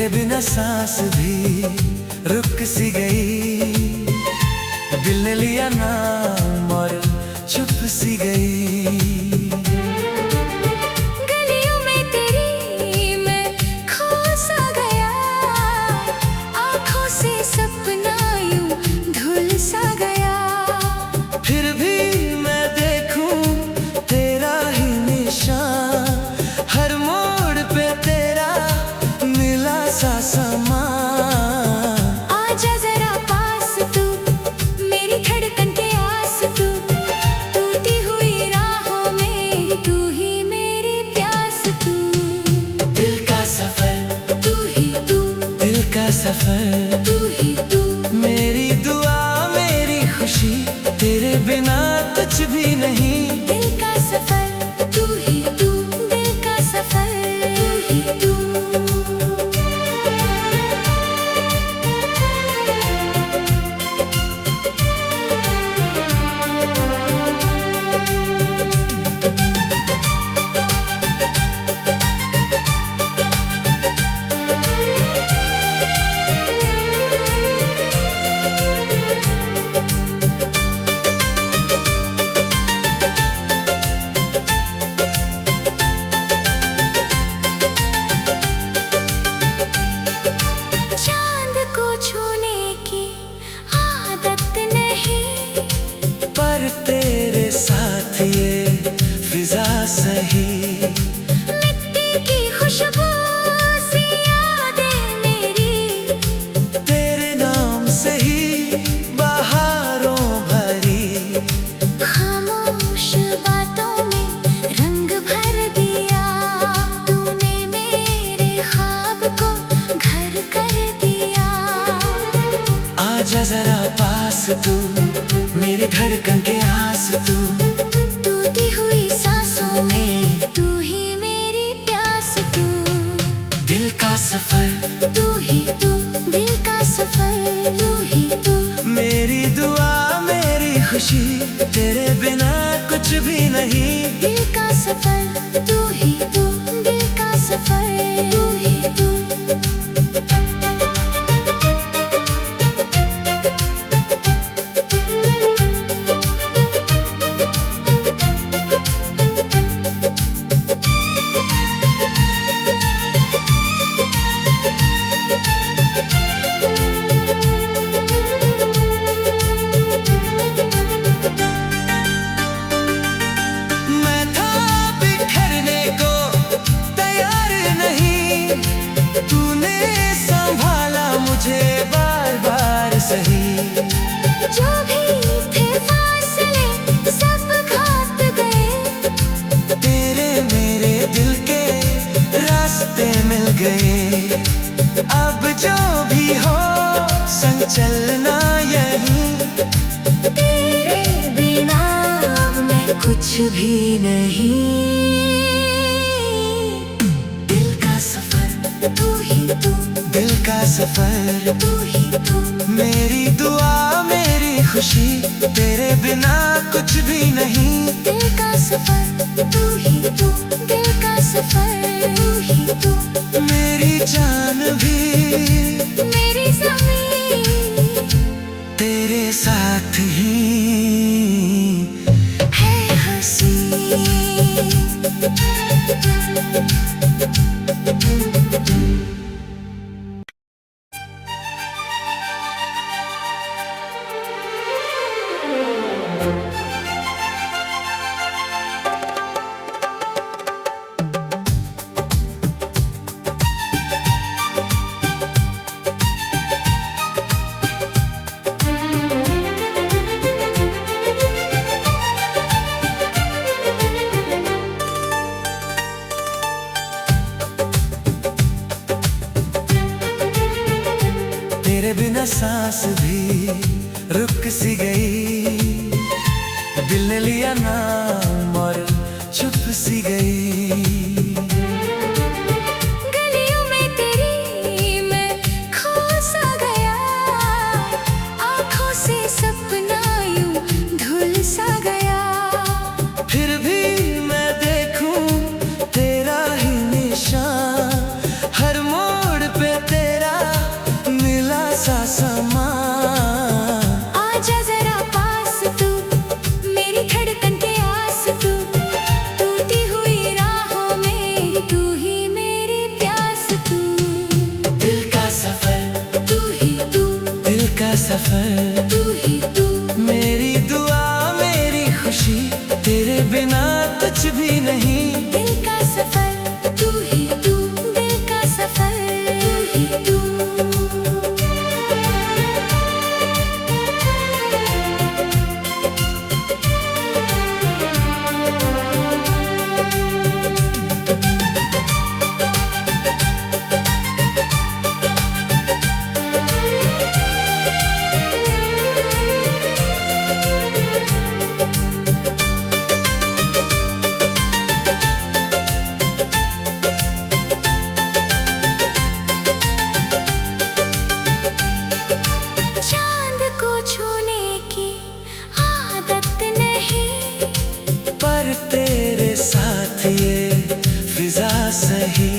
तेरे बिना सांस भी रुक सी गई, दिल ने लिया नाम और चुप सी गई। गलियों में तेरी मैं खो सा गया, आँखों से सपना यूं धुल सा गया। फिर भी मैं देखूं तेरा ही निशान, हर मोड़ पे तेरा मिला सा समा। आजा जरा पास तू, मेरी धड़कन के आस तू, टूटी हुई राहों में तू ही मेरी प्यास तू। दिल का सफर तू ही तू, दिल का सफर तू ही तू, मेरी दुआ मेरी खुशी, तेरे बिना कुछ भी नहीं। दिल का सफर तू ही तू, दिल का सफर तू ही तू। चांद को छूने की आदत नहीं, पर तेरे साथ ये फिजा सही। मिट्टी की खुशबू सी यादें मेरी, तेरे नाम से ही बहारों भरी। खामोश बातों में रंग भर दिया, तूने मेरे ख्वाब को घर कर दिया। आजा जरा पास तू, मेरी धड़कन के आस तू, टूटी हुई सांसों में तू ही मेरी प्यास तू। दिल का सफर तू ही तू, दिल का सफर तू ही तू, मेरी दुआ मेरी खुशी, तेरे बिना कुछ भी नहीं। दिल का सफर तू ही तू, दिल का सफर तू ही तू। मैं था बिखरने को तैयार नहीं, तूने संभाला मुझे बार बार सही। जो भी थे फासले सब घाट गए, तेरे मेरे दिल के रास्ते मिल गए। अब जो भी हो संग चलना यहीं, तेरे बिना अब मैं कुछ भी नहीं। दिल का सफर तू ही तू, दिल का सफर तू ही तू, मेरी दुआ मेरी खुशी, तेरे बिना कुछ भी नहीं। दिल का सफर तू ही तू, दिल का सफर तू ही तू, मेरी जान भी मेरी ज़मीं तेरे साथ ही है हंसी। तेरे बिना सांस भी रुक सी गई, दिल ने लिया नाम और चुप सी गई। गलियों में तेरी मैं खो सा गया, आँखों से सपना यूं धुल सा गया। फिर भी मैं देखूं तेरा ही निशान, हर मोड़ पे सफर तू ही तू, मेरी दुआ मेरी खुशी, तेरे बिना कुछ भी नहीं। दिल का सफर तू ही तू, दिल का सफर तू ही तू। चांद को छूने की आदत नहीं, पर तेरे साथ ये फिजा सही।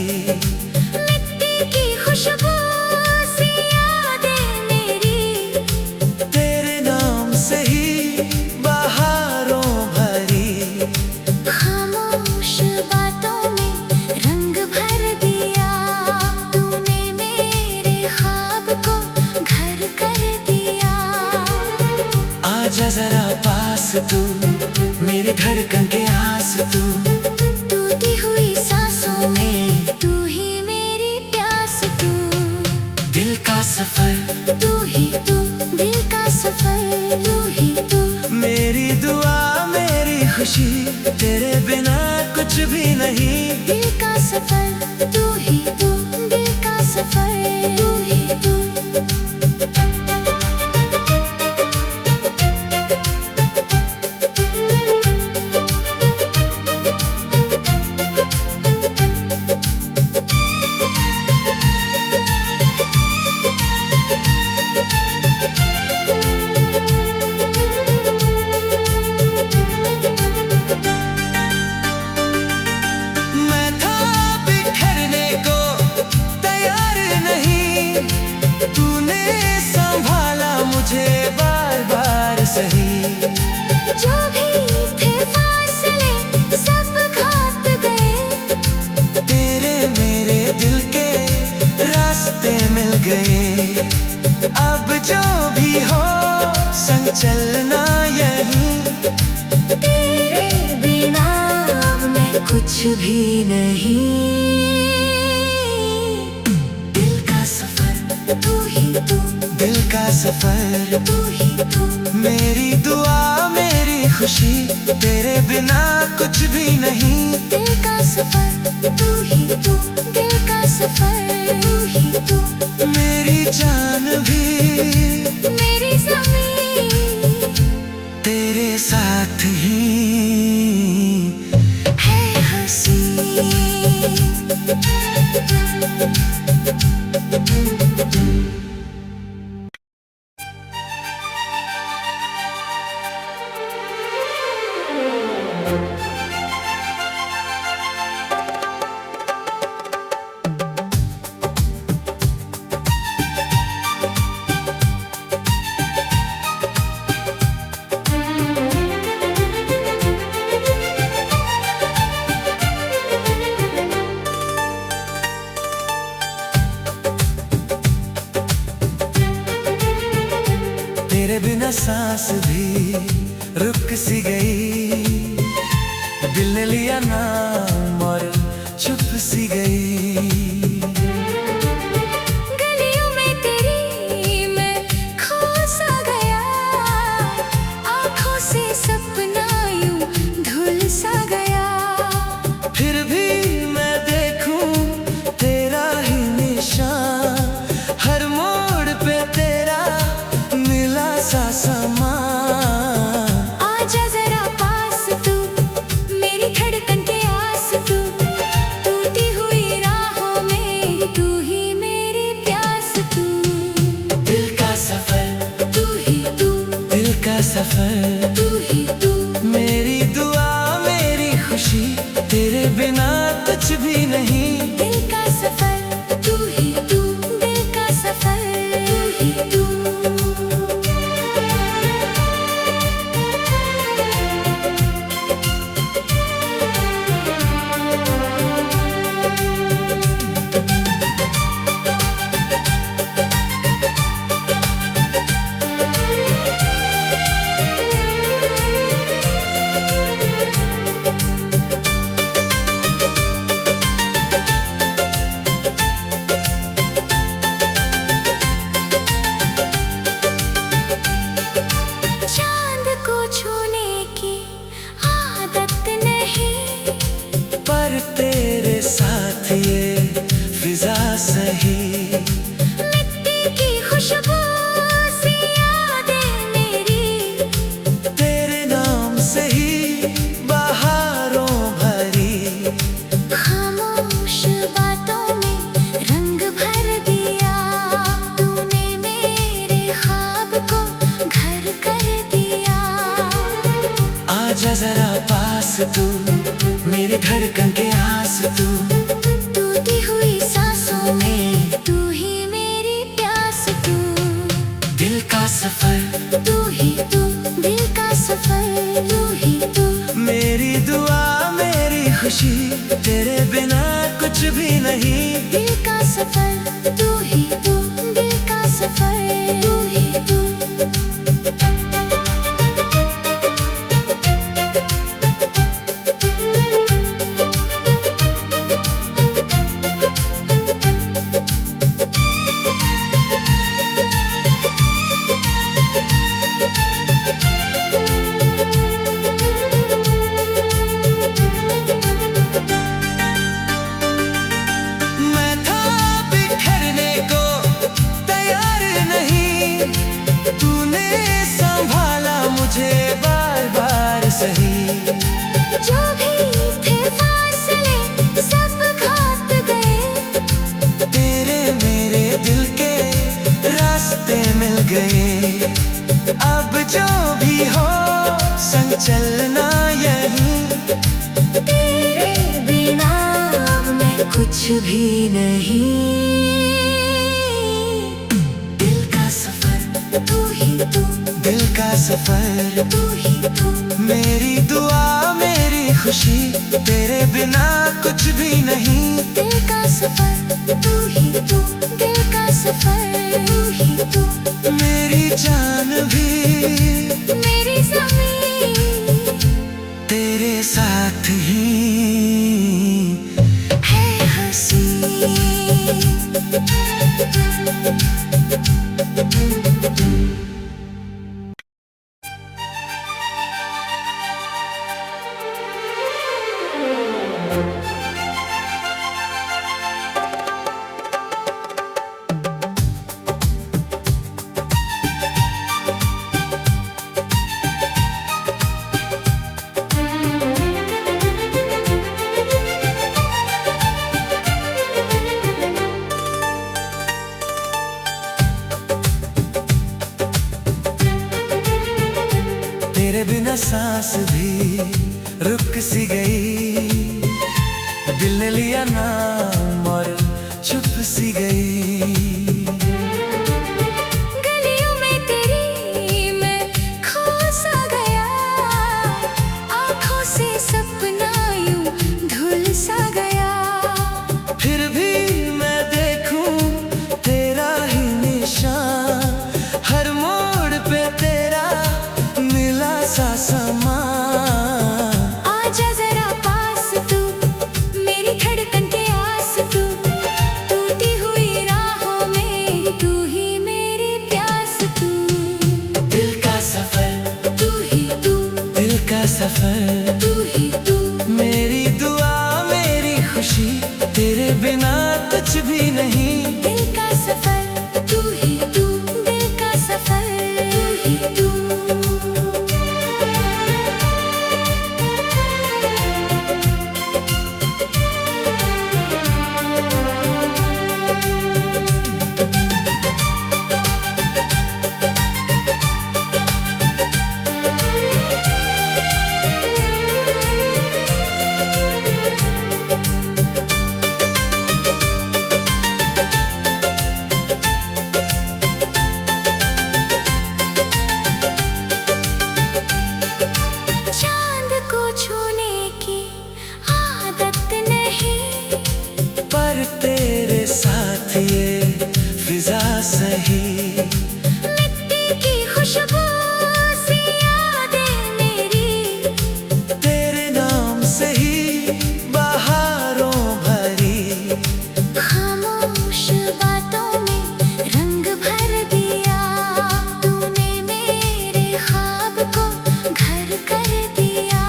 मिट्टी की खुशबू सी यादें मेरी, तेरे नाम से ही बहारों भरी। खामोश बातों में रंग भर दिया, तूने मेरे ख्वाब को घर कर दिया। आजा जरा पास तू, मेरे धड़कन के आस तू। टूटी हुई सांसों में तू ही मेरी प्यास तू। दिल का सफर तू ही तू, दिल का सफर तू ही तू। मेरी दुआ मेरी खुशी, तेरे बिना कुछ भी नहीं। दिल का सफर तू ही तू, दिल का सफर तू ही तू। मैं था बिखरने को तैयार नहीं, तूने संभाला मुझे बार बार सही। जो भी थे फासले सब घाट गए, तेरे मेरे दिल के रास्ते मिल गए। अब जो भी हो संग चलना यहीं। तेरे बिना अब मैं कुछ भी नहीं। दिल का सफर तू ही तू, दिल का सफर तू ही तू। मेरी दुआ मेरी खुशी, तेरे बिना कुछ भी नहीं। दिल का सफर तू ही तू, दिल का सफर तू ही तू। मेरी जान भी मेरी ज़मीं तेरे साथ ही है हंसी। तेरे बिना सांस भी रुक सी गई। दिल ने लिया नाम और चुप सी गई। गलियों में तेरी मैं खो सा गया, आँखों से सपना यूं धुल सा गया। फिर भी मैं देखूं तेरा ही निशान, हर मोड़ पे तेरा मिला सा समा। आजा जरा पास तू, मेरी धड़कन के आस तू। टूटी हुई राहों में तू ही मेरी प्यास तू। दिल का सफर तू ही तू, दिल का सफर तू ही तू। मेरी दुआ मेरी खुशी, तेरे बिना कुछ भी नहीं। दिल का सफर तू ही तू, दिल का सफर तू ही तू। फिजा सही, मिट्टी की खुशबू सी यादें मेरी, तेरे नाम से ही बहारों भरी। खामोश बातों में रंग भर दिया, तूने मेरे ख्वाब को घर कर दिया। आजा जरा पास तू, मेरे धड़कन के आस तू, टूटी हुई सांसों में तू ही मेरी प्यास तू। दिल का सफर तू ही तू, दिल का सफर तू ही तू। मेरी दुआ मेरी खुशी, तेरे बिना कुछ भी नहीं। दिल का सफर तू ही तू, दिल का सफर तू ही तू। मैं था बिखरने को तैयार नहीं, तूने संभाला मुझे बार बार सही। जो भी थे फासले सब घाट गए, तेरे मेरे दिल के रास्ते मिल गए। अब जो भी हो संग चलना यहीं, तेरे बिना अब मैं कुछ भी नहीं। दिल का सफर तू ही तू, दिल का सफर तू ही तू। मेरी दुआ मेरी खुशी, तेरे बिना कुछ भी नहीं। दिल का सफर तू ही तू, दिल का सफर तू ही तू। मेरी जान भी मेरी ज़मीं तेरे साथ ही है हंसी। तेरे बिना सांस भी रुक सी गई, दिल ने लिया नाम और चुप सी गई। गलियों में तेरी मैं खो सा गया, आँखों से सपना यूं धुल सा गया। फिर भी मैं देखूं तेरा ही निशान, हर मोड़ पे तेरा मिला सा समा। आजा जरा पास तू, मेरी धड़कन के आस तू, टूटी हुई राहों में तू ही मेरी प्यास तू। दिल का सफर तू ही तू, दिल का सफर तू ही तू। मेरी दुआ मेरी खुशी, तेरे बिना कुछ भी नहीं। दिल का सफर तू ही तू, दिल का सफर तू ही तू। चांद को छूने की आदत नहीं, पर तेरे साथ ये फिजा सही। मिट्टी की खुशबू सी यादें मेरी, तेरे नाम से ही बहारों भरी। खामोश बातों में रंग भर दिया, तूने मेरे ख्वाब को घर कर दिया।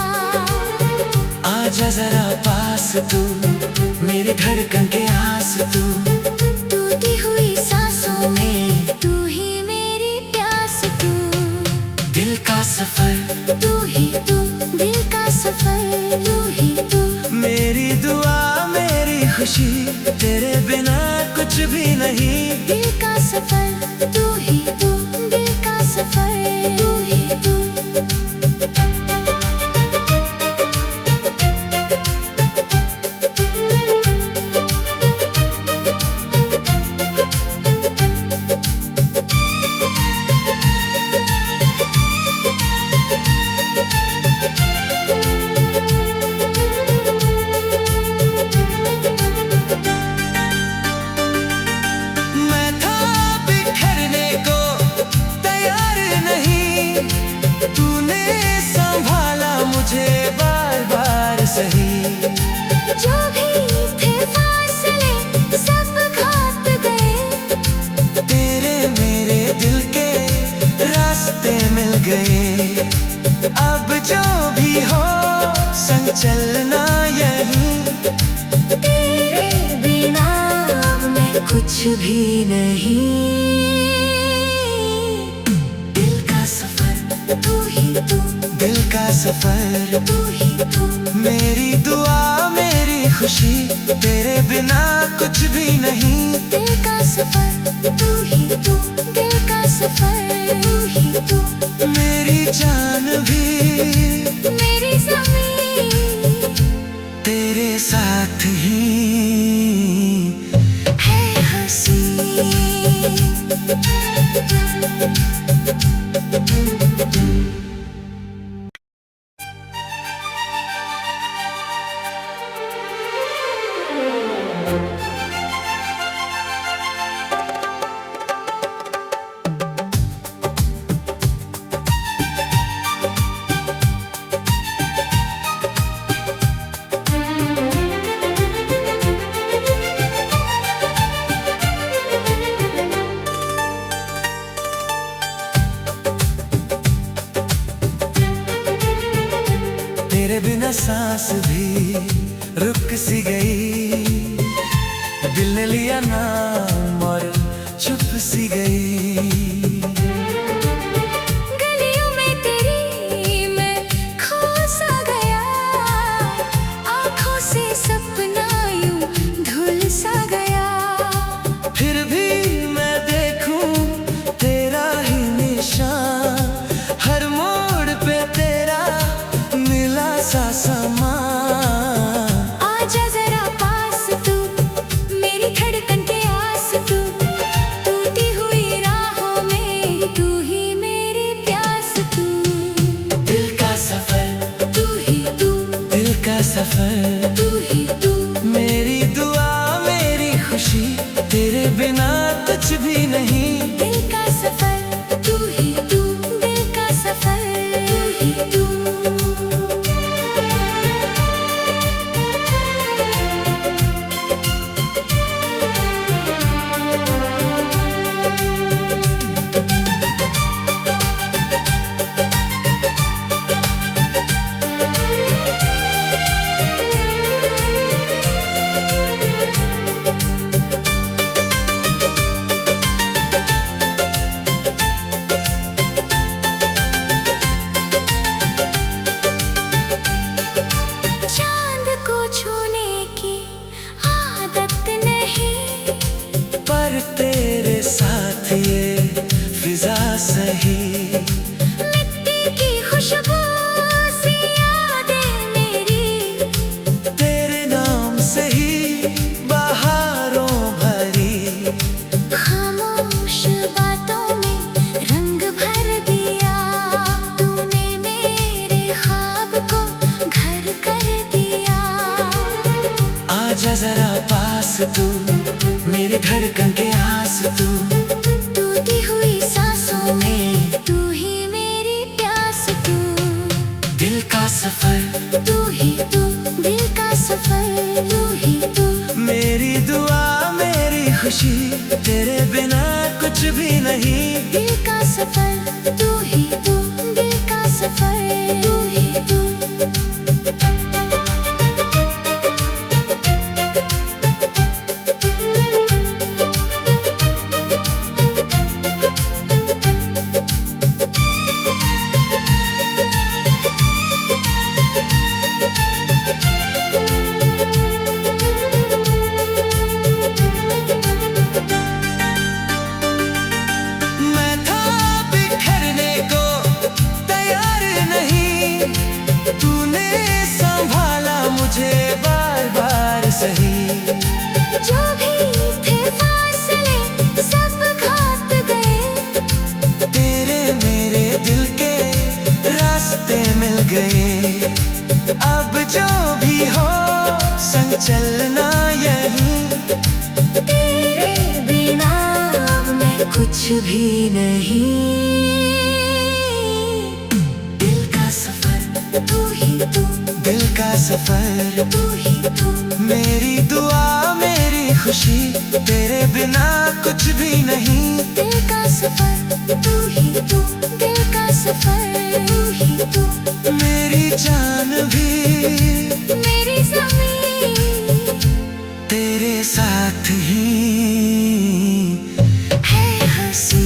आजा जरा पास तू, मेरे धड़कन के आस तू, कुछ भी नहीं। दिल का सफर तू ही तू, दिल का सफर तू ही तू। मैं था बिखरने को तैयार नहीं, तूने संभाला मुझे बार बार सही। जो भी थे फासले सब घाट गए, तेरे मेरे दिल के रास्ते मिल गए। अब जो भी हो संग चलना यहीं। तेरे बिना अब मैं कुछ भी नहीं। दिल का सफर तू ही तू, दिल का सफर तू ही तू। मेरी दुआ मेरी खुशी, तेरे बिना कुछ भी नहीं। दिल का सफर तू ही तू, दिल का सफर तू ही तू। मेरी जान भी मेरी ज़मीं तेरे साथ ही है हंसी। तेरे बिना सांस भी रुक सी गई। दिल ने लिया नाम और चुप सी गई। गलियों में तेरी मैं खो सा गया, आँखों से सपना यूं धुल सा गया। फिर भी मैं देखूं तेरा ही निशान, हर मोड़ पे तेरा मिला सा समा। आजा जरा पास तू, मेरी धड़कन के आस तू। टूटी हुई राहों में तू ही मेरी प्यास तू। दिल का सफर तू ही तू, दिल का सफर तू ही तू। मेरी दुआ मेरी खुशी, तेरे बिना कुछ भी नहीं। दिल का सफर तू ही तू, दिल का सफर तू ही तू। चांद को छूने की आदत नहीं, पर तेरे साथ ये फिजा सही। मिट्टी की खुशबू सी यादें मेरी, तेरे नाम से ही बहारों भरी। खामोश बातों में रंग भर दिया। तूने मेरे ख्वाब को घर कर दिया। आजा जरा पास तू, मेरी धड़कन के आस तू। टूटी हुई सांसों में तू ही मेरी प्यास तू। दिल का सफर तू ही तू, दिल का सफर तू ही तू। मेरी दुआ मेरी खुशी, तेरे बिना कुछ भी नहीं। दिल का सफर तू ही तू, दिल का सफर तू ही तू। जो भी हो संग चलना यहीं। तेरे बिना अब मैं कुछ भी नहीं। दिल का सफर तू ही तू, दिल का सफर तू ही तू, मेरी दुआ मेरी खुशी, तेरे बिना कुछ भी नहीं। दिल का सफर तू ही तू, दिल का सफर तू ही तू, मेरी जान भी मेरी ज़मीं तेरे साथ ही है हंसी।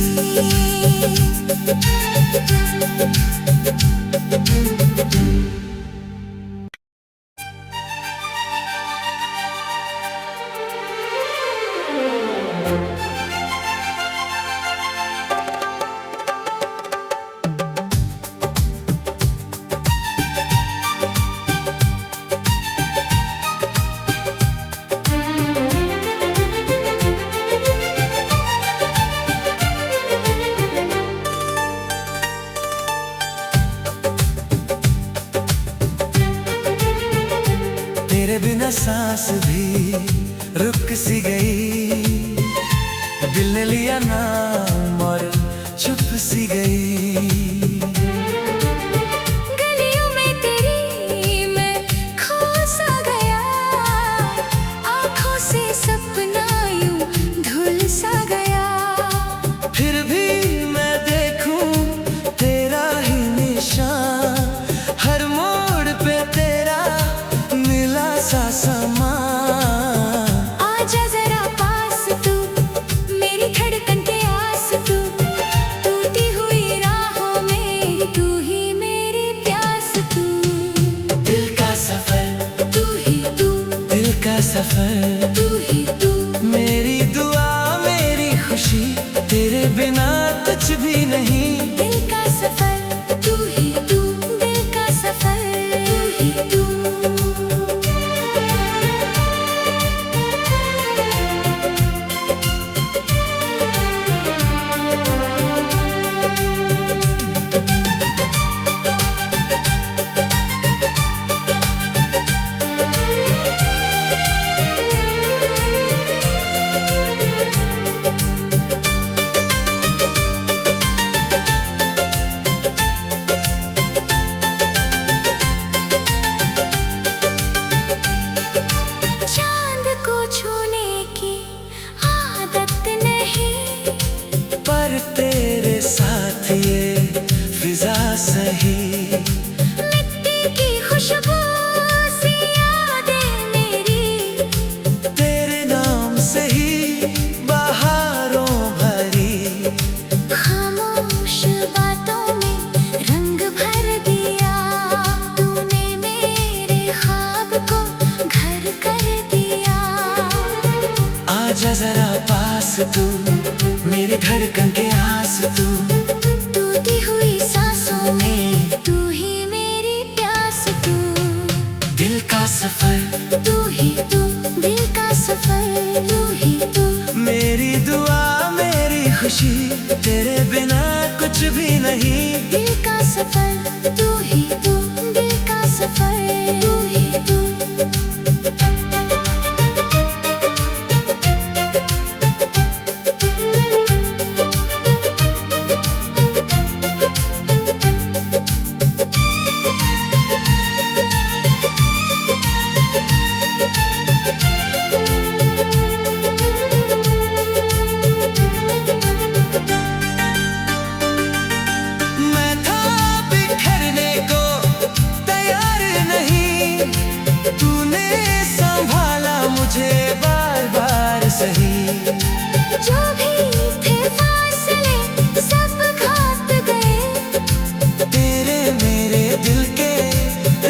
तेरे बिना सांस भी रुक सी गई, दिल ने लिया नाम और चुप सी गई। गलियों में तेरी मैं खो सा गया, आँखों से सपना यूं धुल सा गया। फिर भी मैं देखूं तेरा ही निशान, हर मोड़ पे तेरा मिला सा समा। आजा जरा पास तू, मेरी धड़कन के आस तू, टूटी हुई राहों में तू ही मेरी प्यास तू। दिल का सफर तू ही तू, दिल का सफर तू ही तू, मेरी दुआ मेरी खुशी, तेरे बिना कुछ भी नहीं। दिल का सफर तू ही तू, दिल का सफर तू ही तू। चांद को छूने की आदत नहीं, पर तेरे साथ ये फिजा सही। मिट्टी की खुशबू सी यादें मेरी, तेरे नाम से ही बहारों भरी। खामोश बातों में रंग भर दिया, तूने मेरे ख्वाब को घर कर दिया। आजा जरा पास तू, मेरी धड़कन के आस तू, टूटी हुई सांसों में तू ही मेरी प्यास तू। दिल का सफर तू ही तू, दिल का सफर तू ही तू, मेरी दुआ मेरी खुशी, तेरे बिना कुछ भी नहीं। दिल का सफर तू ही तू, दिल का सफर तू ही तू। मैं था बिखरने को तैयार नहीं, तूने संभाला मुझे बार बार सही। जो भी थे फासले सब घाट गए, तेरे मेरे दिल के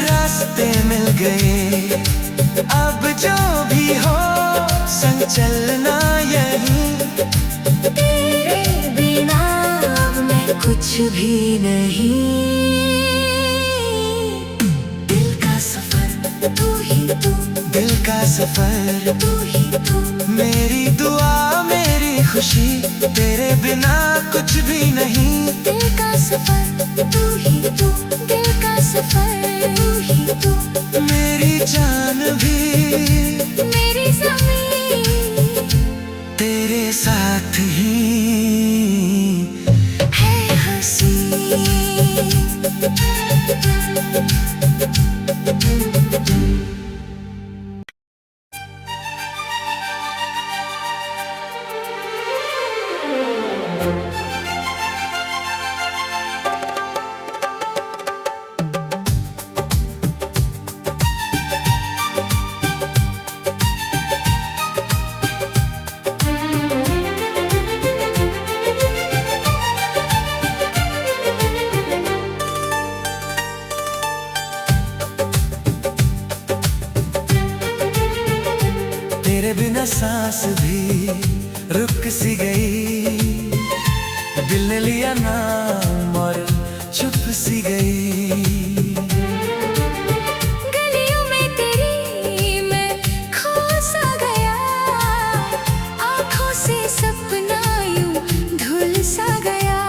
रास्ते मिल गए। अब जो भी हो संग चलना यहीं। तेरे बिना अब मैं कुछ भी नहीं। दिल का सफर तू ही तू, दिल का सफर तू ही तू, मेरी दुआ मेरी खुशी, तेरे बिना कुछ भी नहीं। दिल का सफर तू ही तू, दिल का सफर तू ही तू, मेरी के साथ ही है हंसी। तेरे बिना सांस भी रुक सी गई, दिल ने लिया नाम और चुप सी गई। गलियों में तेरी मैं खो सा गया, आँखों से सपना यूं धुल सा गया।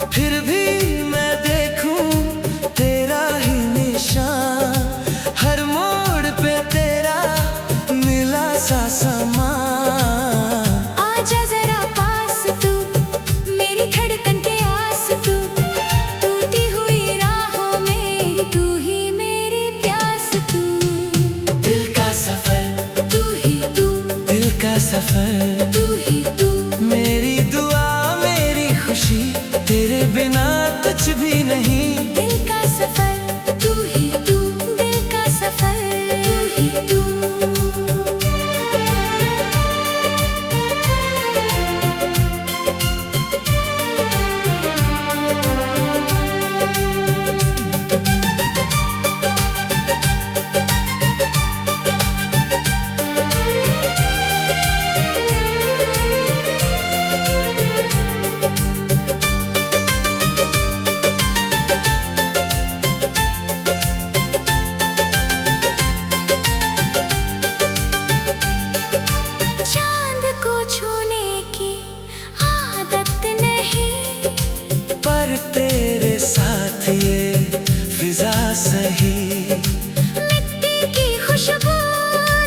फिर भी मैं देखूं तेरा ही निशान, हर मोड़ पे तेरा मिला सा समा। आजा जरा पास तू, मेरी धड़कन के आस तू, टूटी हुई राहों में तू ही मेरी प्यास तू। दिल का सफर तू ही तू, दिल का सफर तू ही तू, मेरी दुआ मेरी खुशी, तेरे बिना कुछ भी नहीं। दिल का सफर तू ही तू, दिल का सफर तू ही तू। चांद को छूने की आदत नहीं, पर तेरे साथ ये फिजा सही। मिट्टी की खुशबू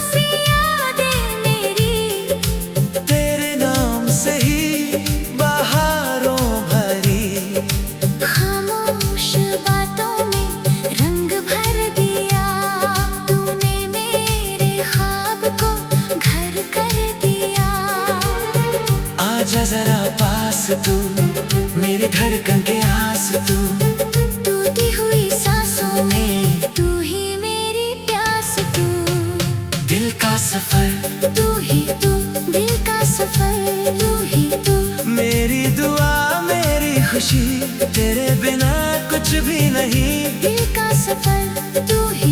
सी यादें मेरी, तेरे नाम से ही बहारों भरी। खामोश बातों में रंग भर दिया, तूने मेरे ख्वाब को घर कर दिया। आजा जरा पास तू, मेरी धड़कन के आस तू, टूटी हुई सांसों में तू ही मेरी प्यास तू। दिल का सफर तू ही तू, दिल का सफर तू ही तू। मेरी दुआ मेरी खुशी, तेरे बिना कुछ भी नहीं। दिल का सफर तू ही